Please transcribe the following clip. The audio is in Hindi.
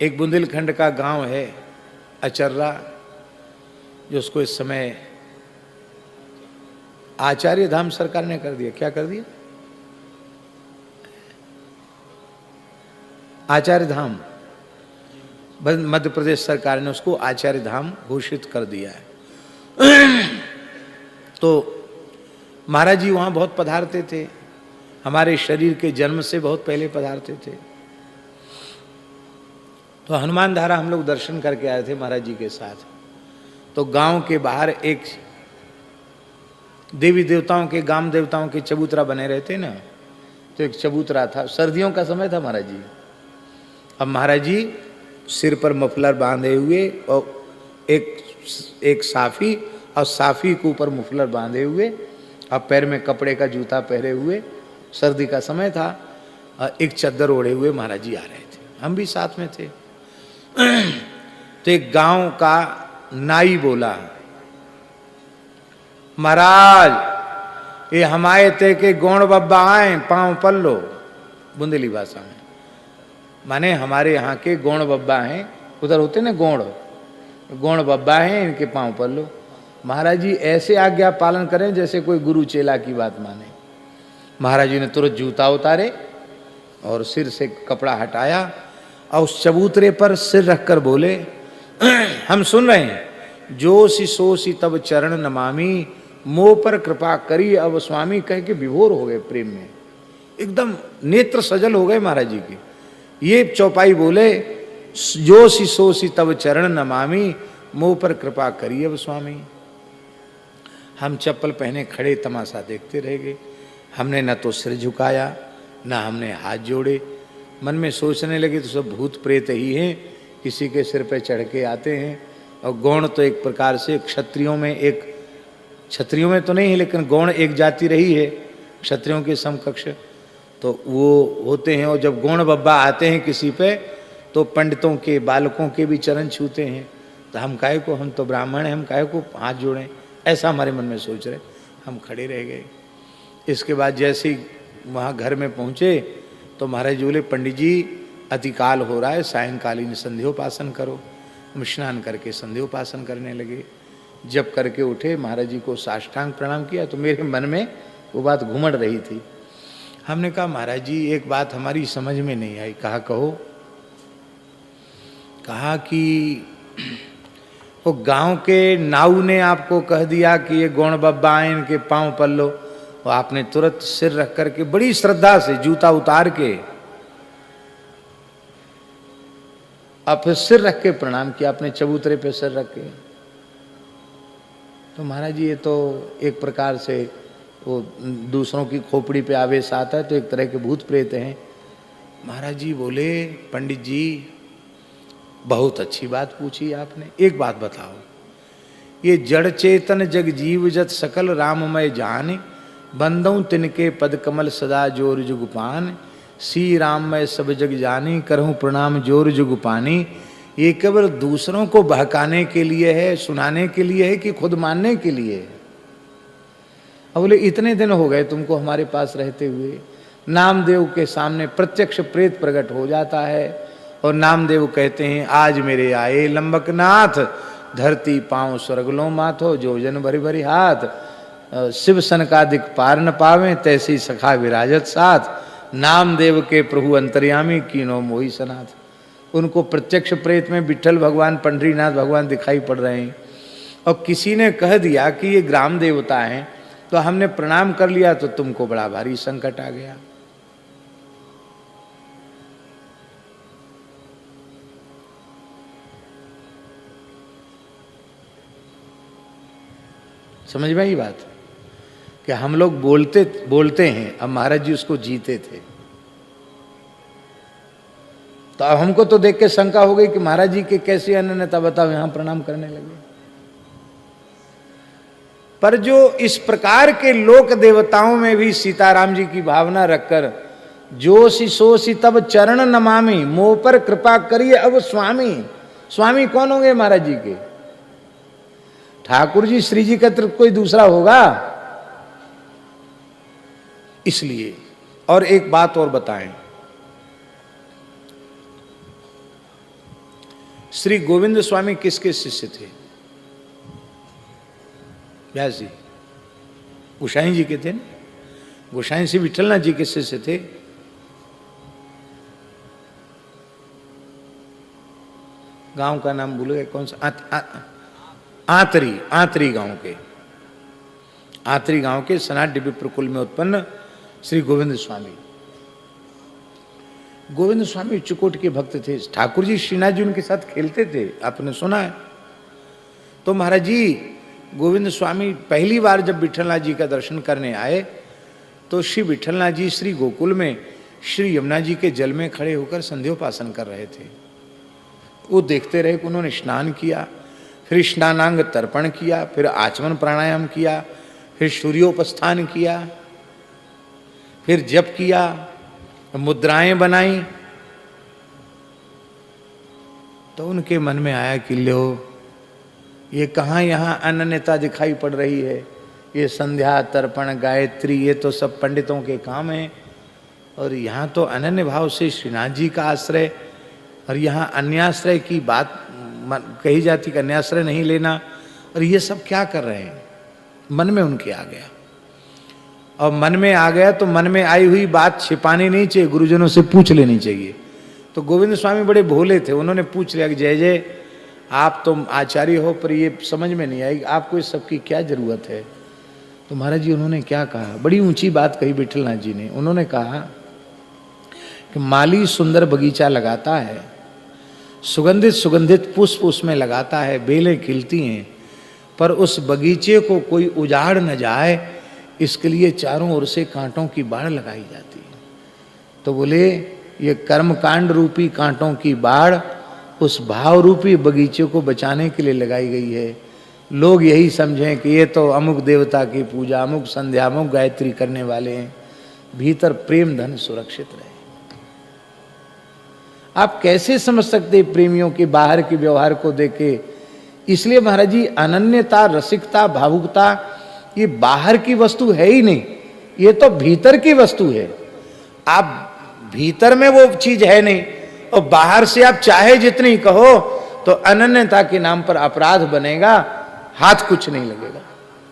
एक बुंदेलखंड का गांव है अचर्रा, जो उसको इस समय आचार्य धाम सरकार ने कर दिया। क्या कर दिया? आचार्य धाम, मध्य प्रदेश सरकार ने उसको आचार्य धाम घोषित कर दिया है। तो महाराज जी वहां बहुत पधारते थे, हमारे शरीर के जन्म से बहुत पहले पधारते थे। तो हनुमान धारा हम लोग दर्शन करके आए थे महाराज जी के साथ। तो गांव के बाहर एक देवी देवताओं के, गांव देवताओं के चबूतरा बने रहते ना, तो एक चबूतरा था। सर्दियों का समय था महाराज जी। अब महाराज जी सिर पर मफलर बांधे हुए और एक साफी, और साफी के ऊपर मफलर बांधे हुए, और पैर में कपड़े का जूता पहने हुए, सर्दी का समय था, एक चद्दर ओढ़े हुए महाराज जी आ रहे थे, हम भी साथ में थे। तो एक गांव का नाई बोला, महाराज ये हमारे ते के गोण बब्बा आए पांव पल्लो, बुंदेली भाषा में माने हमारे यहाँ के गोण बब्बा हैं, उधर होते ना गोण बब्बा हैं, इनके पांव पल्लो। महाराज जी ऐसे आज्ञा पालन करें जैसे कोई गुरु चेला की बात माने। महाराज जी ने तुरंत जूता उतारे और सिर से कपड़ा हटाया और उस चबूतरे पर सिर रखकर बोले, हम सुन रहे हैं, जोशी सोशी तब चरण नमामि, मोह पर कृपा करी अब स्वामी, कह के विभोर हो गए प्रेम में, एकदम नेत्र सजल हो गए महाराज जी के। ये चौपाई बोले, जोशी सोशी तब चरण नमामि, मोह पर कृपा करी अब स्वामी। हम चप्पल पहने खड़े तमाशा देखते रह गए। हमने न तो सिर झुकाया, न हमने हाथ जोड़े। मन में सोचने लगे तो सब भूत प्रेत ही हैं, किसी के सिर पे चढ़ के आते हैं। और गौण तो एक प्रकार से क्षत्रियों में तो नहीं है, लेकिन गौण एक जाति रही है क्षत्रियों के समकक्ष, तो वो होते हैं। और जब गौण बब्बा आते हैं किसी पे, तो पंडितों के, बालकों के भी चरण छूते हैं। तो हम काहे को, हम तो ब्राह्मण हैं, हम काहे को हाथ जोड़ें, ऐसा हमारे मन में सोच रहे। हम खड़े रह गए। इसके बाद जैसे ही वहाँ घर में पहुँचे तो महाराज जी बोले, पंडित जी अतिकाल हो रहा है, सायंकालीन संध्योपासन करो। हम स्नान करके संध्योपासन करने लगे। जब करके उठे, महाराज जी को साष्टांग प्रणाम किया, तो मेरे मन में वो बात घुमड़ रही थी। हमने कहा, महाराज जी एक बात हमारी समझ में नहीं आई। कहा कहो। कहा कि वो गांव के नाऊ ने आपको कह दिया कि ये गौण बब्बा हैं, इनके पांव पल्लो, और आपने तुरंत सिर रख करके बड़ी श्रद्धा से जूता उतार के आप फिर सिर रख के प्रणाम किया, अपने चबूतरे पे सिर रख के। तो महाराज जी ये तो एक प्रकार से वो दूसरों की खोपड़ी पे आवेश आता है, तो एक तरह के भूत प्रेत हैं। महाराज जी बोले, पंडित जी बहुत अच्छी बात पूछी आपने। एक बात बताओ, ये जड़ चेतन जग जीव जत सकल राममय जान, बंदों तिनके पद कमल सदा जोर जुगपान, सी राममय सब जग जानी, करहूँ प्रणाम जोर जुगपानी। ये केवल दूसरों को बहकाने के लिए है, सुनाने के लिए है, कि खुद मानने के लिए है? अब बोले, इतने दिन हो गए तुमको हमारे पास रहते हुए, नामदेव के सामने प्रत्यक्ष प्रेत प्रकट हो जाता है और नामदेव कहते हैं, आज मेरे आए लंबकनाथ, धरती पांव स्वर्ग लो माथो, जो जन भरी भरी हाथ, शिव सन का दिक पार न पावे, तैसी सखा विराजत साथ, नामदेव के प्रभु अंतर्यामी, कीनो मोही सनाथ। उनको प्रत्यक्ष प्रेत में विठल भगवान, पंडरीनाथ भगवान दिखाई पड़ रहे हैं। और किसी ने कह दिया कि ये ग्राम देवता हैं, तो हमने प्रणाम कर लिया, तो तुमको बड़ा भारी संकट आ गया। समझ में आई बात? कि हम लोग बोलते हैं, अब महाराज जी उसको जीते थे। तो अब हमको तो देख के शंका हो गई कि महाराज जी के कैसी अनन्यता, बताओ, यहां प्रणाम करने लगे। पर जो इस प्रकार के लोक देवताओं में भी सीताराम जी की भावना रखकर, जोशी सोशी तब चरण नमामि, मोह पर कृपा करिए अब स्वामी। स्वामी कौन होंगे महाराज जी के? ठाकुर जी, श्री जी का तो कोई दूसरा होगा? इसलिए। और एक बात और बताएं, श्री गोविंद स्वामी किसके शिष्य थे? व्यास जी गोसाई जी के थे ना। गोसाई श्री विठलनाथ जी के शिष्य थे। गांव का नाम भूल गए, कौन सा? आंतरी गांव के, आंतरी गांव के सनाट विप्रकुल में उत्पन्न श्री गोविंद स्वामी। गोविंद स्वामी चिकोट के भक्त थे। ठाकुर जी श्रीनाथ जी उनके साथ खेलते थे, आपने सुना है। तो महाराज जी गोविंद स्वामी पहली बार जब विठलनाथ जी का दर्शन करने आए तो श्री विठलनाथ जी श्री गोकुल में श्री यमुना जी के जल में खड़े होकर संध्योपासन कर रहे थे। वो देखते रहे कि उन्होंने स्नान किया, फिर स्नानांग तर्पण किया, फिर आचमन प्राणायाम किया, फिर सूर्योपस्थान किया, फिर जप किया, मुद्राएं बनाई। तो उनके मन में आया कि लो ये कहाँ यहाँ अनन्यता दिखाई पड़ रही है। ये संध्या तर्पण गायत्री ये तो सब पंडितों के काम है, और यहाँ तो अनन्य भाव से श्रीनाथ जी का आश्रय, और यहाँ अन्याश्रय की बात कही जाती कि अन्याश्रय नहीं लेना, और ये सब क्या कर रहे हैं। मन में उनके आ गया, और मन में आ गया तो मन में आई हुई बात छिपानी नहीं चाहिए, गुरुजनों से पूछ लेनी चाहिए। तो गोविंद स्वामी बड़े भोले थे, उन्होंने पूछ लिया कि जय जय आप तो आचार्य हो, पर ये समझ में नहीं आई आपको इस सब की क्या जरूरत है। तो महाराज जी उन्होंने क्या कहा, बड़ी ऊंची बात कही विठलनाथ जी ने। उन्होंने कहा कि माली सुंदर बगीचा लगाता है, सुगंधित सुगंधित पुष्प उसमें लगाता है, बेलें खिलती हैं, पर उस बगीचे को कोई उजाड़ न जाए इसके लिए चारों ओर से कांटों की बाढ़ लगाई जाती है। तो बोले ये कर्मकांड रूपी कांटों की बाढ़ उस भाव रूपी बगीचे को बचाने के लिए लगाई गई है। लोग यही समझें कि ये तो अमुक देवता की पूजा, अमुक संध्या, अमुक गायत्री करने वाले हैं, भीतर प्रेम धन सुरक्षित रहे। आप कैसे समझ सकते प्रेमियों के बाहर के व्यवहार को देखे। इसलिए महाराज जी अनन्यता, रसिकता, भावुकता ये बाहर की वस्तु है ही नहीं, ये तो भीतर की वस्तु है। आप भीतर में वो चीज है नहीं, और बाहर से आप चाहे जितनी कहो तो अनन्यता के नाम पर अपराध बनेगा, हाथ कुछ नहीं लगेगा।